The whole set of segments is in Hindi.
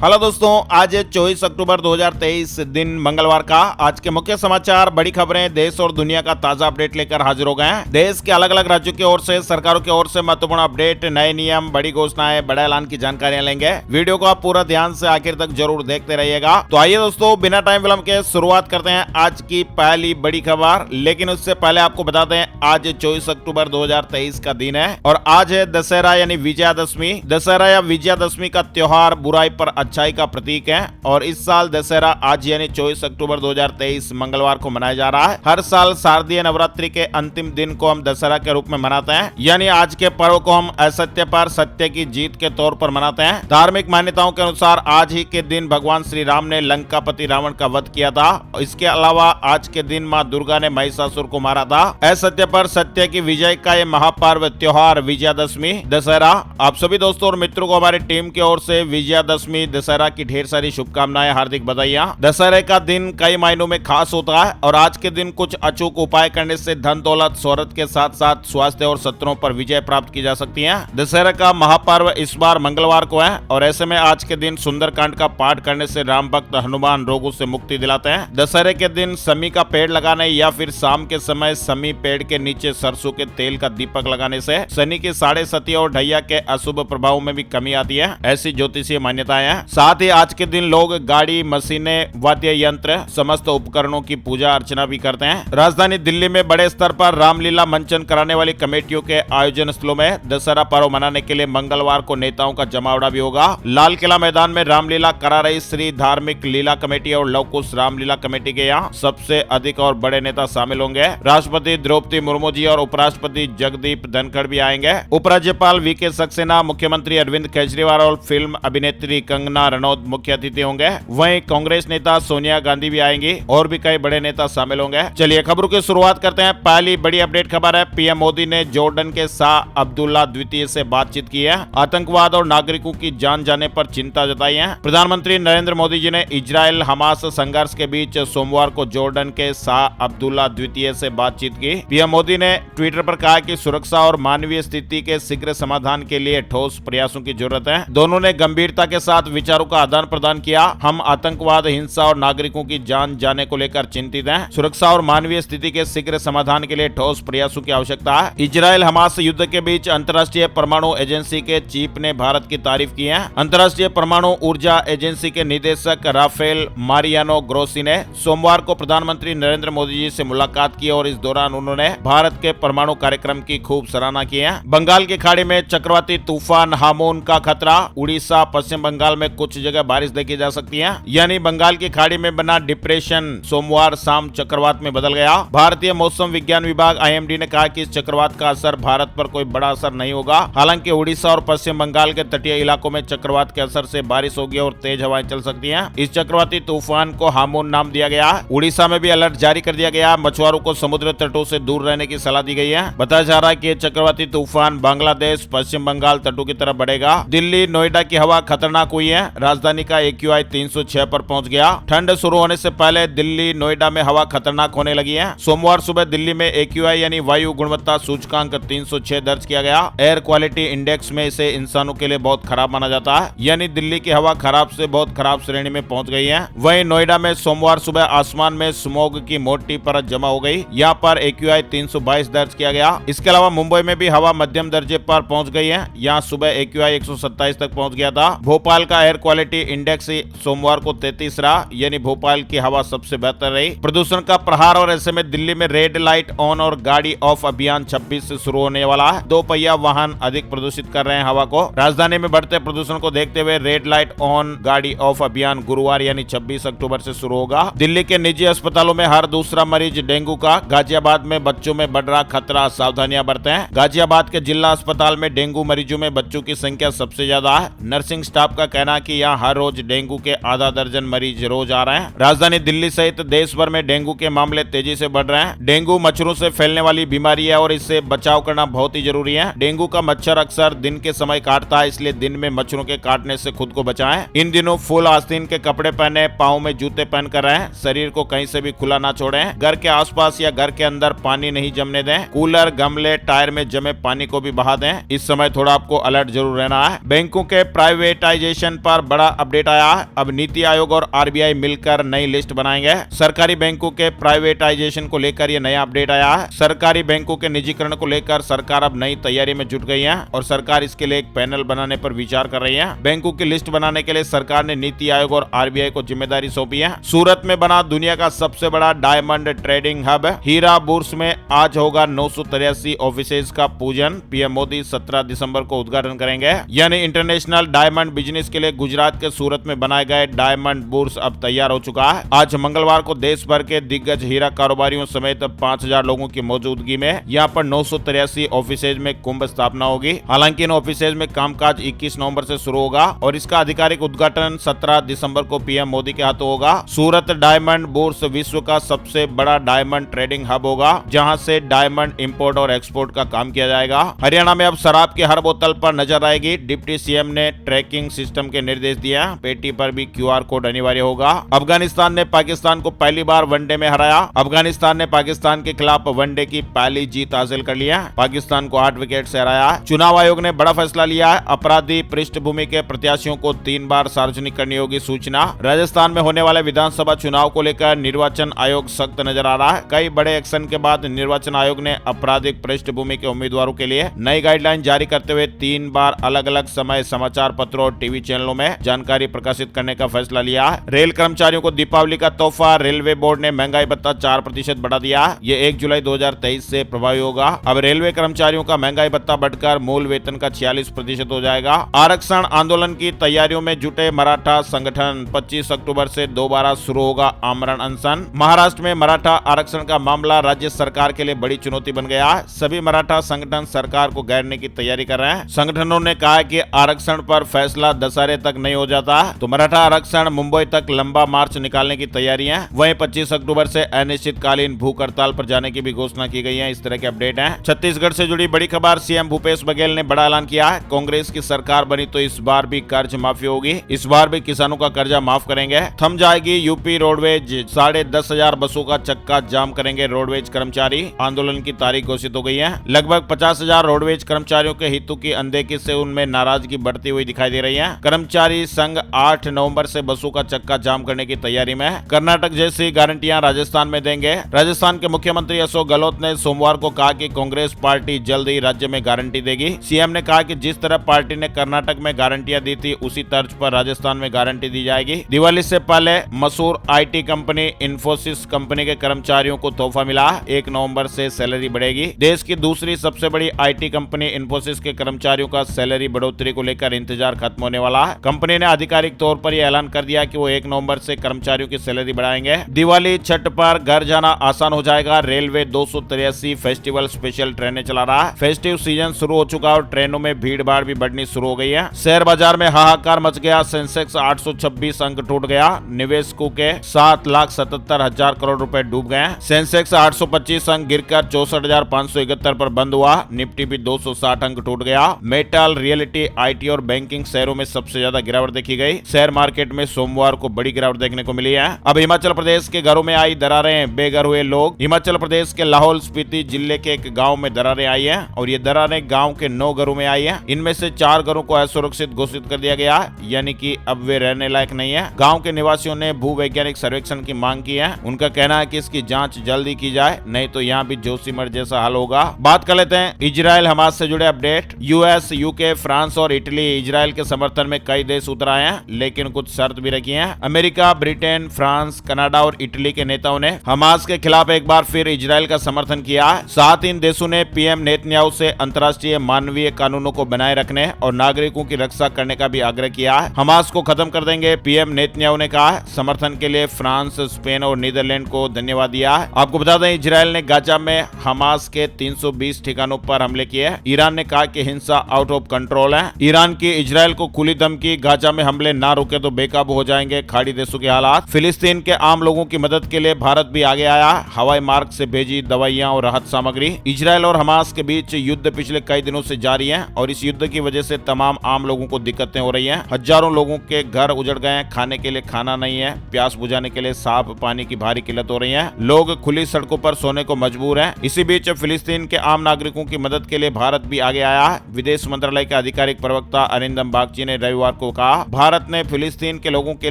हेलो दोस्तों, आज है 24 अक्टूबर 2023 दिन मंगलवार का। आज के मुख्य समाचार, बड़ी खबरें, देश और दुनिया का ताजा अपडेट लेकर हाजिर हो गए हैं। देश के अलग अलग राज्यों की ओर से, सरकारों की ओर से महत्वपूर्ण अपडेट, नए नियम, बड़ी घोषणाएं, बड़े ऐलान की जानकारियां लेंगे। वीडियो को आप पूरा ध्यान से आखिर तक जरूर देखते रहिएगा। तो आइए दोस्तों, बिना टाइम विलंब के शुरुआत करते हैं आज की पहली बड़ी खबर। लेकिन उससे पहले आपको बता दें, आज 24 अक्टूबर 2023 का दिन है और आज है दशहरा यानी विजयादशमी। दशहरा या विजयादशमी का त्योहार बुराई पर अच्छाई का प्रतीक है और इस साल दशहरा आज यानी 24 अक्टूबर 2023 मंगलवार को मनाया जा रहा है। हर साल शारदीय नवरात्रि के अंतिम दिन को हम दशहरा के रूप में मनाते हैं, यानी आज के पर्व को हम असत्य पर सत्य की जीत के तौर पर मनाते हैं। धार्मिक मान्यताओं के अनुसार आज ही के दिन भगवान श्री राम ने लंकापति रावण का वध किया था। इसके अलावा आज के दिन माँ दुर्गा ने महिषासुर को मारा था। असत्य पर सत्य की विजय का ये महापर्व त्योहार विजयादशमी दशहरा। आप सभी दोस्तों और मित्रों को हमारी टीम की ओर से विजयादशमी दशहरा की ढेर सारी शुभकामनाएं, हार्दिक बधाइयां। दशहरे का दिन कई मायनों में खास होता है और आज के दिन कुछ अचूक उपाय करने से धन दौलत शोहरत के साथ साथ स्वास्थ्य और शत्रुओं पर विजय प्राप्त की जा सकती है। दशहरा का महापर्व इस बार मंगलवार को है और ऐसे में आज के दिन सुंदरकांड का पाठ करने से राम भक्त हनुमान रोगों से मुक्ति दिलाते हैं। दशहरे के दिन समी का पेड़ लगाने या फिर शाम के समय समी पेड़ के नीचे सरसों के तेल का दीपक लगाने से शनि की साढ़े सती और ढैया के अशुभ प्रभाव में भी कमी आती है, ऐसी ज्योतिषीय मान्यताएं हैं। साथ ही आज के दिन लोग गाड़ी, मशीनें, वाद्य यंत्र, समस्त उपकरणों की पूजा अर्चना भी करते हैं। राजधानी दिल्ली में बड़े स्तर पर रामलीला मंचन कराने वाली कमेटियों के आयोजन स्थलों में दशहरा पर्व मनाने के लिए मंगलवार को नेताओं का जमावड़ा भी होगा। लाल किला मैदान में रामलीला करा रही श्री धार्मिक लीला कमेटी और लव कुश रामलीला कमेटी के यहाँ सबसे अधिक और बड़े नेता शामिल होंगे। राष्ट्रपति द्रौपदी मुर्मू जी और उपराष्ट्रपति जगदीप धनखड़ भी आएंगे। उपराज्यपाल वीके सक्सेना, मुख्यमंत्री अरविंद केजरीवाल और फिल्म अभिनेत्री कंगना रनौत मुख्य अतिथि होंगे। वहीं कांग्रेस नेता सोनिया गांधी भी आएंगी और भी कई बड़े नेता शामिल होंगे। चलिए खबरों की शुरुआत करते हैं। पहली बड़ी अपडेट खबर है, पीएम मोदी ने जॉर्डन के शाह अब्दुल्ला द्वितीय से बातचीत की है। आतंकवाद और नागरिकों की जान जाने पर चिंता जताई है। प्रधानमंत्री नरेंद्र मोदी जी ने इजराइल हमास संघर्ष के बीच सोमवार को जॉर्डन के शाह अब्दुल्ला द्वितीय से बातचीत की। पीएम मोदी ने ट्विटर पर कहा कि सुरक्षा और मानवीय स्थिति के शीघ्र समाधान के लिए ठोस प्रयासों की जरूरत है। दोनों ने गंभीरता के साथ विचारों का आदान प्रदान किया। हम आतंकवाद, हिंसा और नागरिकों की जान जाने को लेकर चिंतित हैं। सुरक्षा और मानवीय स्थिति के शीघ्र समाधान के लिए ठोस प्रयासों की आवश्यकता है। इजराइल हमास युद्ध के बीच अंतर्राष्ट्रीय परमाणु एजेंसी के चीफ ने भारत की तारीफ की है। अंतर्राष्ट्रीय परमाणु ऊर्जा एजेंसी के निदेशक राफेल मारियानो ग्रोसी ने सोमवार को प्रधानमंत्री नरेंद्र मोदी जी से मुलाकात की और इस दौरान उन्होंने भारत के परमाणु कार्यक्रम की खूब सराहना की है। बंगाल की खाड़ी में चक्रवाती तूफान हामून का खतरा। उड़ीसा, पश्चिम बंगाल में कुछ जगह बारिश देखी जा सकती है, यानी बंगाल की खाड़ी में बना डिप्रेशन सोमवार शाम चक्रवात में बदल गया। भारतीय मौसम विज्ञान विभाग आईएमडी ने कहा कि इस चक्रवात का असर भारत पर कोई बड़ा असर नहीं होगा। हालांकि उड़ीसा और पश्चिम बंगाल के तटीय इलाकों में चक्रवात के असर से बारिश होगी और तेज हवाएं चल सकती हैं। इस चक्रवाती तूफान को हामून नाम दिया गया। उड़ीसा में भी अलर्ट जारी कर दिया गया। मछुआरों को समुद्र तटों से दूर रहने की सलाह दी गई है। बताया जा रहा है कि ये चक्रवाती तूफान बांग्लादेश, पश्चिम बंगाल तटों की तरफ बढ़ेगा। दिल्ली, नोएडा की हवा खतरनाक हुई है। राजधानी का AQI 306 पर पहुंच गया। ठंड शुरू होने से पहले दिल्ली, नोएडा में हवा खतरनाक होने लगी है। सोमवार सुबह दिल्ली में AQI यानी वायु गुणवत्ता सूचकांक 306 दर्ज किया गया। एयर क्वालिटी इंडेक्स में इसे इंसानों के लिए बहुत खराब माना जाता है, यानी दिल्ली की हवा खराब से बहुत खराब श्रेणी में पहुंच गई है। वहीं नोएडा में सोमवार सुबह आसमान में स्मोग की मोटी परत जमा हो गई। यहाँ पर AQI 322 दर्ज किया गया। इसके अलावा मुंबई में भी हवा मध्यम दर्जे पर पहुंच गई है। यहाँ सुबह AQI 127 तक पहुंच गया था। भोपाल का एयर क्वालिटी इंडेक्स सोमवार को 33 रहा, यानी भोपाल की हवा सबसे बेहतर रही। प्रदूषण का प्रहार और ऐसे में दिल्ली में रेड लाइट ऑन और गाड़ी ऑफ अभियान 26 से शुरू होने वाला है। दो पहिया वाहन अधिक प्रदूषित कर रहे हैं हवा को। राजधानी में बढ़ते प्रदूषण को देखते हुए रेड लाइट ऑन गाड़ी ऑफ अभियान गुरुवार यानी 26 अक्टूबर से शुरू होगा। दिल्ली के निजी अस्पतालों में हर दूसरा मरीज डेंगू का। गाजियाबाद में बच्चों में बढ़ रहा खतरा, सावधानियां बरतें। गाजियाबाद के जिला अस्पताल में डेंगू मरीजों में बच्चों की संख्या सबसे ज्यादा है। नर्सिंग स्टाफ का कहना है कि यहाँ हर रोज डेंगू के आधा दर्जन मरीज रोज आ रहे हैं। राजधानी दिल्ली सहित देश भर में डेंगू के मामले तेजी से बढ़ रहे हैं। डेंगू मच्छरों से फैलने वाली बीमारी है और इससे बचाव करना बहुत ही जरूरी है। डेंगू का मच्छर अक्सर दिन के समय काटता है, इसलिए दिन में मच्छरों के काटने से खुद को बचाएं। इन दिनों फुल आस्तीन के कपड़े पहने, पाँव में जूते पहन कर रहें। शरीर को कहीं से भी खुला ना छोड़ें। घर के आसपास या घर के अंदर पानी नहीं जमने दें। कूलर, गमले, टायर में जमे पानी को भी बहा दें। इस समय थोड़ा आपको अलर्ट जरूर रहना है। बैंकों के प्राइवेटाइजेशन पर पर बड़ा अपडेट आया। अब नीति आयोग और आरबीआई मिलकर नई लिस्ट बनाएंगे। सरकारी बैंकों के प्राइवेटाइजेशन को लेकर यह नया अपडेट आया है। सरकारी बैंकों के निजीकरण को लेकर सरकार अब नई तैयारी में जुट गई है और सरकार इसके लिए एक पैनल बनाने पर विचार कर रही है। बैंकों की लिस्ट बनाने के लिए सरकार ने नीति आयोग और आरबीआई को जिम्मेदारी सौंपी है। सूरत में बना दुनिया का सबसे बड़ा डायमंड ट्रेडिंग हब हीरा बुर्स में आज होगा 983 ऑफिसेज का पूजन। पीएम मोदी 17 दिसंबर को उद्घाटन करेंगे। यानी इंटरनेशनल डायमंड बिजनेस के लिए गुजरात के सूरत में बनाए गए डायमंड बुर्स अब तैयार हो चुका है। आज मंगलवार को देश भर के दिग्गज हीरा कारोबारियों समेत 5000 लोगों की मौजूदगी में यहाँ पर 983 ऑफिसेज में कुंभ स्थापना होगी। हालांकि इन ऑफिसेज में कामकाज 21 नवंबर से शुरू होगा और इसका आधिकारिक उद्घाटन 17 दिसंबर को पीएम मोदी के हाथों होगा। सूरत डायमंड बुर्स विश्व का सबसे बड़ा डायमंड ट्रेडिंग हब होगा, जहां से डायमंड इंपोर्ट और एक्सपोर्ट का काम किया जाएगा। हरियाणा में अब शराब की हर बोतल पर नजर आएगी। डिप्टी सीएम ने ट्रैकिंग सिस्टम के निर्देश दिए। पेटी पर भी क्यूआर कोड अनिवार्य होगा। अफगानिस्तान ने पाकिस्तान को पहली बार वनडे में हराया। अफगानिस्तान ने पाकिस्तान के खिलाफ वनडे की पहली जीत हासिल कर लिया। पाकिस्तान को 8 विकेट से हराया। चुनाव आयोग ने बड़ा फैसला लिया है। अपराधी पृष्ठभूमि के प्रत्याशियों को 3 बार सार्वजनिक करनी होगी सूचना। राजस्थान में होने वाले विधानसभा चुनाव को लेकर निर्वाचन आयोग सख्त नजर आ रहा है। कई बड़े एक्शन के बाद निर्वाचन आयोग ने आपराधिक पृष्ठभूमि के उम्मीदवारों के लिए नई गाइडलाइन जारी करते हुए 3 बार अलग अलग समय समाचार पत्रों और टीवी चैनलों में जानकारी प्रकाशित करने का फैसला लिया है। रेल कर्मचारियों को दीपावली का तोहफा। रेलवे बोर्ड ने महंगाई भत्ता 4% बढ़ा दिया। ये 1 जुलाई 2023 से प्रभावी होगा। अब रेलवे कर्मचारियों का महंगाई भत्ता बढ़कर मूल वेतन का 46% हो जाएगा। आरक्षण आंदोलन की तैयारियों में जुटे मराठा संगठन। 25 अक्टूबर से दोबारा शुरू होगा आमरण अनशन। महाराष्ट्र में मराठा आरक्षण का मामला राज्य सरकार के लिए बड़ी चुनौती बन गया है। सभी मराठा संगठन सरकार को घेरने की तैयारी कर रहे हैं। संगठनों ने कहा कि आरक्षण पर फैसला दशहरे तक नहीं हो जाता तो मराठा आरक्षण मुंबई तक लंबा मार्च निकालने की तैयारी है। वहीं 25 अक्टूबर से अनिश्चितकालीन भूख हड़ताल पर जाने की भी घोषणा की गई है। इस तरह के अपडेट हैं। छत्तीसगढ़ से जुड़ी बड़ी खबर। सीएम भूपेश बघेल ने बड़ा ऐलान किया है। कांग्रेस की सरकार बनी तो इस बार भी कर्ज माफी होगी। इस बार भी किसानों का कर्जा माफ करेंगे। थम जाएगी यूपी रोडवेज। 10,500 बसों का चक्का जाम करेंगे रोडवेज कर्मचारी। आंदोलन की तारीख घोषित हो गई है। लगभग 50,000 रोडवेज कर्मचारियों के हितों की अनदेखी से उनमें नाराजगी बढ़ती हुई दिखाई दे रही है। कर्मचारी संघ 8 नवंबर से बसों का चक्का जाम करने की तैयारी में है। कर्नाटक जैसी गारंटियां राजस्थान में देंगे। राजस्थान के मुख्यमंत्री अशोक गहलोत ने सोमवार को कहा कि कांग्रेस पार्टी जल्द ही राज्य में गारंटी देगी। सीएम ने कहा कि जिस तरह पार्टी ने कर्नाटक में गारंटियां दी थी उसी तर्ज पर राजस्थान में गारंटी दी जाएगी। दिवाली से पहले मशहूर आईटी कंपनी इन्फोसिस कंपनी के कर्मचारियों को तोहफा मिला। 1 नवंबर से सैलरी बढ़ेगी। देश की दूसरी सबसे बड़ी आईटी कंपनी इन्फोसिस के कर्मचारियों का सैलरी बढ़ोतरी को लेकर इंतजार खत्म होने वाला है। कंपनी ने आधिकारिक तौर पर यह ऐलान कर दिया कि वो 1 नवंबर से कर्मचारियों की सैलरी बढ़ाएंगे। दिवाली छठ पर घर जाना आसान हो जाएगा। रेलवे 283 फेस्टिवल स्पेशल ट्रेनें चला रहा है। फेस्टिव सीजन शुरू हो चुका और ट्रेनों में भीड़ भाड़ भी बढ़नी शुरू हो गई है। शेयर बाजार में हाहाकार मच गया। सेंसेक्स 826 अंक टूट गया। निवेशकों के 7,77,000 करोड़ रुपए डूब गए। सेंसेक्स 825 अंक गिरकर 64,571 पर बंद हुआ। निफ्टी भी 260 अंक टूट गया। मेटल, रियलिटी, आईटी और बैंकिंग शेयरों में सबसे ज्यादा गिरावट देखी गई। शेयर मार्केट में सोमवार को बड़ी गिरावट देखने को मिली है। अब हिमाचल प्रदेश के घरों में आई दरारें। बेघर हुए लोग। हिमाचल प्रदेश के लाहौल स्पीति जिले के एक गांव में दरारें आई हैं और ये दरारें गांव के 9 घरों में आई हैं। इनमें से 4 घरों को असुरक्षित घोषित कर दिया गया, यानी कि अब वे रहने लायक नहीं है। गांव के निवासियों ने भूवैज्ञानिक सर्वेक्षण की मांग की है। उनका कहना है कि इसकी जांच जल्दी की जाए, नहीं तो यहाँ भी जोशीमठ जैसा हाल होगा। बात कर लेते हैं इजराइल हमास से जुड़े अपडेट। यूएस, यूके, फ्रांस और इटली इजराइल के समर्थन में कई देश उतर आए हैं, लेकिन कुछ शर्त भी रखी है। अमेरिका, ब्रिटेन, फ्रांस, कनाडा और इटली के नेताओं ने हमास के खिलाफ एक बार फिर इजराइल का समर्थन किया है। साथ इन देशों ने पीएम नेतन्याहू से अंतर्राष्ट्रीय मानवीय कानूनों को बनाए रखने और नागरिकों की रक्षा करने का भी आग्रह किया है। हमास को खत्म कर देंगे, पीएम नेतन्याहू ने कहा है। समर्थन के लिए फ्रांस, स्पेन और नीदरलैंड को धन्यवाद दिया है। आपको बता दें, इजराइल ने गाजा में हमास के 320 ठिकानों पर हमले किए। ईरान ने कहा कि हिंसा आउट ऑफ कंट्रोल है। ईरान की इजराइल को खुली धमकी, गाजा में हमले ना रुके तो बेकाबू हो जाएंगे खाड़ी देशों के हालात। फिलिस्तीन के आम लोगों की मदद के लिए भारत भी आगे आया। हवाई मार्ग से भेजी दवाइयां और राहत सामग्री। इजराइल और हमास के बीच युद्ध पिछले कई दिनों से जारी है और इस युद्ध की वजह से तमाम आम लोगों को दिक्कतें हो रही हैं। हजारों लोगों के घर उजड़ गए हैं। खाने के लिए खाना नहीं है। प्यास बुझाने के लिए साफ पानी की भारी किल्लत हो रही है। लोग खुली सड़कों पर सोने को मजबूर हैं। इसी बीच फिलिस्तीन के आम नागरिकों की मदद के लिए भारत भी आगे आया है। विदेश मंत्रालय के आधिकारिक प्रवक्ता अरिंदम बागची ने रविवार को कहा, भारत ने फिलिस्तीन के लोगों के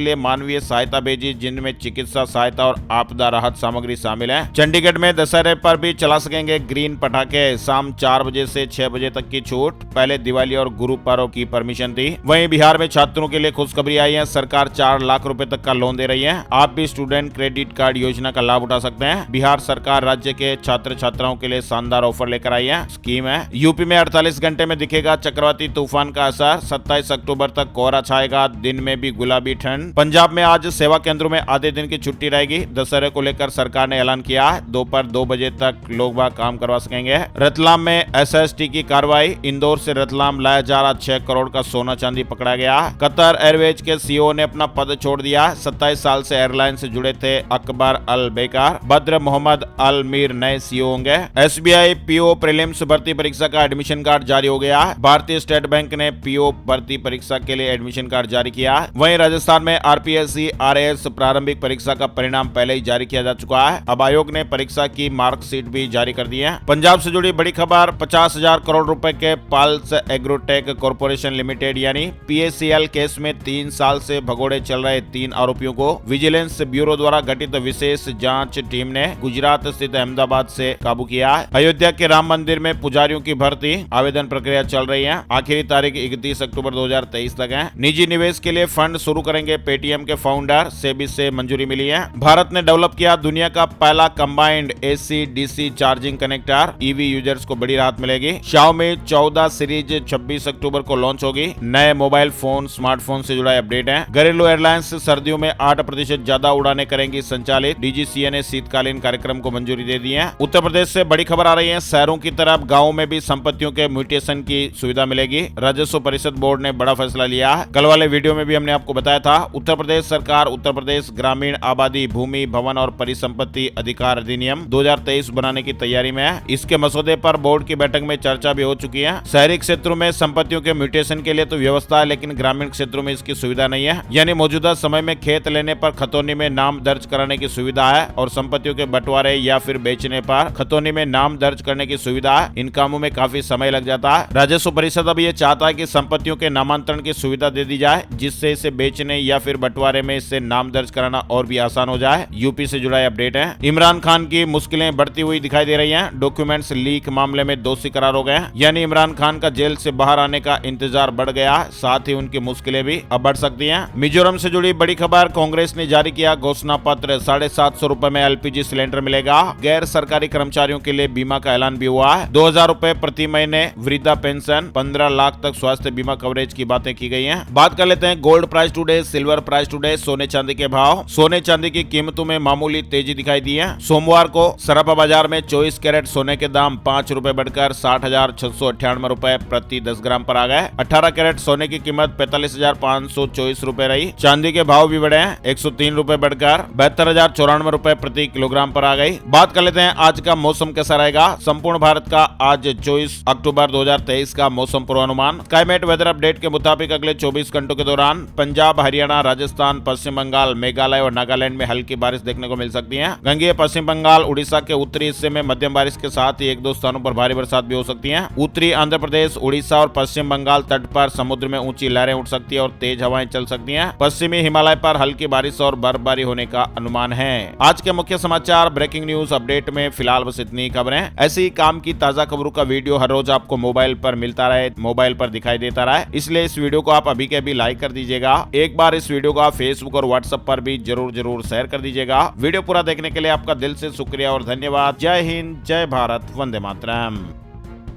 लिए मानवीय सहायता भेजी, जिनमें चिकित्सा सहायता और आपदा राहत सामग्री शामिल है। चंडीगढ़ में दशहरे पर भी चला सकेंगे ग्रीन पटाखे, शाम 4 बजे से 6 बजे तक की छूट। पहले दिवाली और गुरु पर्व की परमिशन थी। वहीं बिहार में छात्रों के लिए खुशखबरी आई है, सरकार 4 लाख रुपए तक का लोन दे रही है। आप भी स्टूडेंट क्रेडिट कार्ड योजना का लाभ उठा सकते हैं। बिहार सरकार राज्य के छात्र छात्राओं के लिए शानदार ऑफर लेकर आई है। स्कीम है, यूपी में 48 घंटे में दिखेगा चक्रवाती तूफान का असर, 27 अक्टूबर तक कोहरा छाएगा, दिन में भी गुलाबी ठंड। पंजाब में आज सेवा केंद्रों में आधे दिन की छुट्टी रहेगी। दशहरे को लेकर सरकार ने ऐलान किया, दोपहर 2 बजे तक लोग बाग काम करवा सकेंगे। रतलाम में एसएसटी की कार्रवाई, इंदौर से रतलाम लाया जा रहा 6 करोड़ का सोना चांदी पकड़ा गया। कतर एयरवेज के सीईओ ने अपना पद छोड़ दिया। 27 साल से एयरलाइन से जुड़े थे अकबर अल बेकार। बद्र मोहम्मद अल मीर नए सीईओ होंगे। एसबीआई पीओ प्रीलिम्स भर्ती परीक्षा का एडमिशन कार्ड जारी हो गया। भारतीय स्टेट बैंक ने पीओ भर्ती परीक्षा के लिए एडमिशन कार्ड जारी किया। वहीं राजस्थान में आरपीएससी आरएएस प्रारंभिक परीक्षा का परिणाम पहले ही जारी किया जा चुका है। अब आयोग ने परीक्षा की मार्कशीट भी जारी कर दी है। पंजाब से जुड़ी बड़ी खबर, 50,000 करोड़ रुपए के पल्स एग्रोटेक कॉर्पोरेशन लिमिटेड यानी पीएसीएल केस में 3 साल से भगोड़े चल रहे 3 आरोपियों को विजिलेंस ब्यूरो द्वारा गठित विशेष जांच टीम ने गुजरात स्थित अहमदाबाद से काबू किया। अयोध्या के राम मंदिर में पुजारियों की भर्ती, आवेदन प्रक्रिया चल रही है। आखिरी तारीख 31 अक्टूबर 2023 तक है। निजी निवेश के लिए फंड शुरू करेंगे पेटीएम के फाउंडर, सेबी से मंजूरी मिली है। भारत ने डेवलप किया दुनिया का पहला combined AC DC charging connector, EV users को बड़ी राहत मिलेगी। Xiaomi 14 सीरीज 26 अक्टूबर को लॉन्च होगी। नए मोबाइल फोन स्मार्टफोन से जुड़ा अपडेट है। घरेलू एयरलाइंस सर्दियों में 8% ज्यादा उड़ानें करेंगी संचालित, डीजीसीए ने शीतकालीन कार्यक्रम को मंजूरी दे दी है। उत्तर प्रदेश से बड़ी खबर आ रही है, शहरों की तरह गाँव में भी संपत्तियों के म्यूटेशन की सुविधा मिलेगी। राजस्व परिषद बोर्ड ने बड़ा फैसला लिया। कल वाले वीडियो में भी हमने आपको बताया था, उत्तर प्रदेश सरकार उत्तर प्रदेश ग्रामीण आबादी भूमि भवन और परिसंपत्ति अधिकार अधिनियम 2023 बनाने की तैयारी में है। इसके मसौदे पर बोर्ड की बैठक में चर्चा भी हो चुकी है। शहरी क्षेत्रों में संपत्तियों के म्यूटेशन के लिए तो व्यवस्था है, लेकिन ग्रामीण क्षेत्रों में इसकी सुविधा नहीं है। यानी मौजूदा समय में खेत लेने पर खतौनी में नाम दर्ज कराने की सुविधा है और संपत्तियों के बंटवारे या फिर बेचने पर खतौनी में नाम दर्ज करने की सुविधा है। इन कामों में काफी समय लग जाता है। राजस्व परिषद अब ये चाहता है कि संपत्तियों के नामांतरण की सुविधा दे दी जाए, जिससे इसे बेचने या फिर बंटवारे में इससे नाम दर्ज कराना और भी आसान हो जाए। यूपी से जुड़ा अपडेट है। इमरान खान की मुश्किलें बढ़ती हुई दिखाई दे रही हैं। डॉक्यूमेंट्स लीक मामले में दोषी करार हो गए, यानी इमरान खान का जेल से बाहर आने का इंतजार बढ़ गया, साथ ही उनकी मुश्किलें भी अब बढ़ सकती हैं। मिजोरम से जुड़ी बड़ी खबर, कांग्रेस ने जारी किया घोषणा पत्र, 750 रुपए में एलपीजी सिलेंडर मिलेगा। गैर सरकारी कर्मचारियों के लिए बीमा का ऐलान भी हुआ है। 2,000 रुपए प्रति महीने वृद्धा पेंशन, 15 लाख तक स्वास्थ्य बीमा कवरेज की बातें की गई हैं। बात कर लेते हैं gold price today, silver price today, सोने चांदी के भाव। सोने चांदी की कीमतों में मामूली तेजी दिखाई दी है। सोमवार को सराफा बाजार में 24 कैरेट सोने के दाम 5 रुपए बढ़कर 60,698 रुपए प्रति 10 ग्राम पर आ गए। 18 कैरेट सोने की कीमत 45,524 रुपए रही। चांदी के भाव भी बढ़े हैं, 103 रुपए बढ़कर 72,094 रुपए प्रति किलोग्राम पर आ गई। बात कर लेते हैं आज का मौसम कैसा रहेगा। संपूर्ण भारत का आज 24 अक्टूबर 2023 का मौसम पूर्वानुमान। स्काईमेट वेदर अपडेट के मुताबिक अगले 24 घंटों के दौरान पंजाब, हरियाणा, राजस्थान, पश्चिम बंगाल, मेघालय और नागालैंड में हल्की बारिश देखने को मिल सकती है। गंगेय पश्चिम बंगाल, उड़ीसा के उत्तरी हिस्से में मध्यम बारिश के साथ ही 1-2 स्थानों पर भारी बरसात भी हो सकती है। उत्तरी आंध्र प्रदेश, उड़ीसा और पश्चिम बंगाल तट पर समुद्र में ऊंची लहरें उठ सकती है और तेज हवाएं चल सकती हैं। पश्चिमी हिमालय पर हल्की बारिश और बर्फबारी होने का अनुमान है। आज के मुख्य समाचार ब्रेकिंग न्यूज अपडेट में फिलहाल बस इतनी खबरें। ऐसी काम की ताजा खबरों का वीडियो हर रोज आपको मोबाइल पर मिलता रहे, मोबाइल पर दिखाई देता रहे, इसलिए इस वीडियो को आप अभी के अभी लाइक कर दीजिएगा। एक बार इस वीडियो को आप फेसबुक और व्हाट्सएप पर भी जरूर शेयर कर दीजिएगा। वीडियो पूरा देखने के लिए आपका दिल से शुक्रिया और धन्यवाद। जय हिंद, जय भारत, वंदे मातरम।